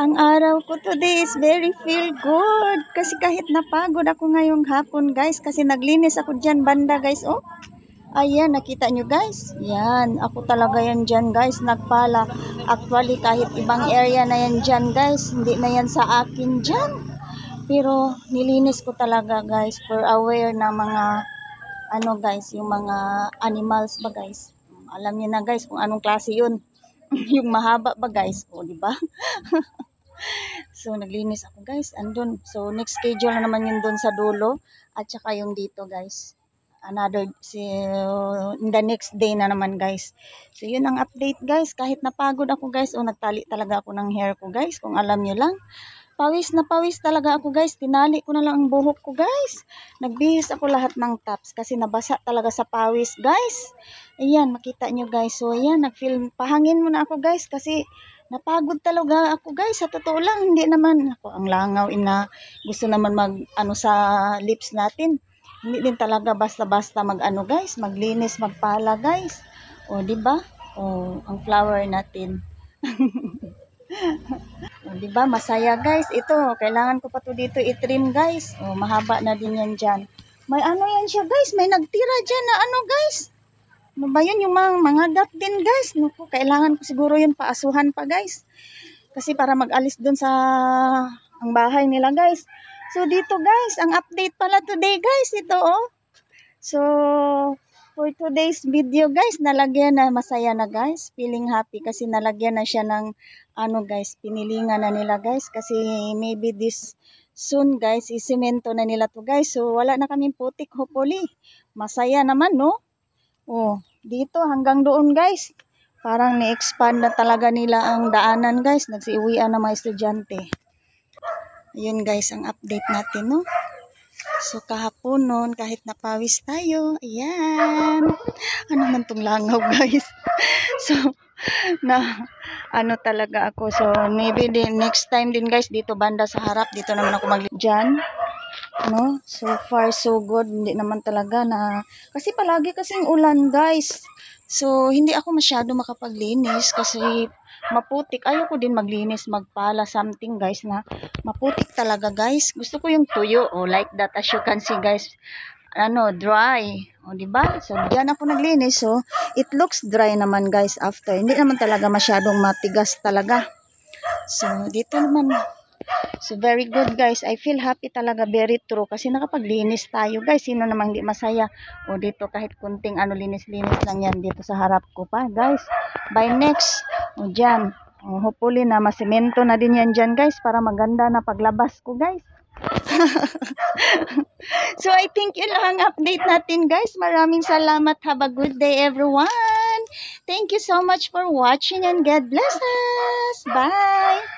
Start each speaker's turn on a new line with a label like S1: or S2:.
S1: Ang araw ko today is very feel good. Kasi kahit napagod ako ngayong hapon guys. Kasi naglinis ako dyan banda guys. Oh, ayan, nakita nyo guys. Yan, ako talaga yan dyan guys. Nagpala. Actually, kahit ibang area na yan dyan guys. Hindi na yan sa akin dyan. Pero nilinis ko talaga guys. For aware na mga, ano guys, yung mga animals ba guys. Alam niyo na guys kung anong klase yun. Yung mahaba ba guys. O, diba? So, naglinis ako guys. Andun. So, next schedule na naman yun doon sa dulo. At saka yung dito guys. In the next day na naman guys. So, yun ang update guys. Kahit napagod ako guys. O, nagtali talaga ako ng hair ko guys. Kung alam nyo lang. Pawis na pawis talaga ako guys. Tinali ko na lang ang buhok ko guys. Nagbihis ako lahat ng tops. Kasi nabasa talaga sa pawis guys. Ayan, makita nyo guys. So, ayan. Nag-film. Pahangin muna ako guys. Kasi napagod talaga ako guys. Sa totoo lang, hindi naman ako ang langaw ina gusto naman mag ano sa lips natin. Hindi din talaga basta-basta mag ano guys, maglinis, magpala guys. O di ba? O ang flower natin. O di ba? Masaya guys. Ito, kailangan ko pa to dito i-trim guys. O mahaba na din yan diyan. May ano yan siya guys, may nagtira diyan na ano guys. Ano ba yun? Yung mga gat din guys. Naku, kailangan ko siguro yun paasuhan pa guys. Kasi para mag-alis dun sa ang bahay nila guys. So dito guys, ang update pala today guys. Ito oh. So for today's video guys, nalagyan na, masaya na guys. Feeling happy kasi nalagyan na siya ng ano guys, pinilingan na nila guys. Kasi maybe this soon guys, isemento na nila to guys. So wala na kaming putik hopefully. Masaya naman no. Oh, dito hanggang doon guys. Parang ni-expand na talaga nila ang daanan guys. Nagsiuwian na mga estudyante. Ayun guys, ang update natin no. So kahapon noon, kahit napawis tayo. Ayan. Ano man tong langaw guys. So, na ano talaga ako. So, maybe din next time din guys, dito banda sa harap. Dito naman ako dyan. No? So far so good. Hindi naman talaga na kasi palagi kasing ulan guys. So hindi ako masyado makapaglinis kasi maputik. Ayoko din maglinis, magpala something guys na maputik talaga guys. Gusto ko yung tuyo oh, like that as you can see guys. Ano, dry. O di ba? So diyan ako naglinis. So it looks dry naman guys after. Hindi naman talaga masyadong matigas talaga. So dito naman. So, very good guys. I feel happy talaga. Very true. Kasi nakapaglinis tayo guys. Sino namang hindi masaya? O dito kahit kunting ano linis-linis lang yan dito sa harap ko pa guys. By next. O dyan. O, hopefully na masemento na din yan dyan guys. Para maganda na paglabas ko guys. So, I think yun lang ang update natin guys. Maraming salamat. Have a good day everyone. Thank you so much for watching and God bless us. Bye.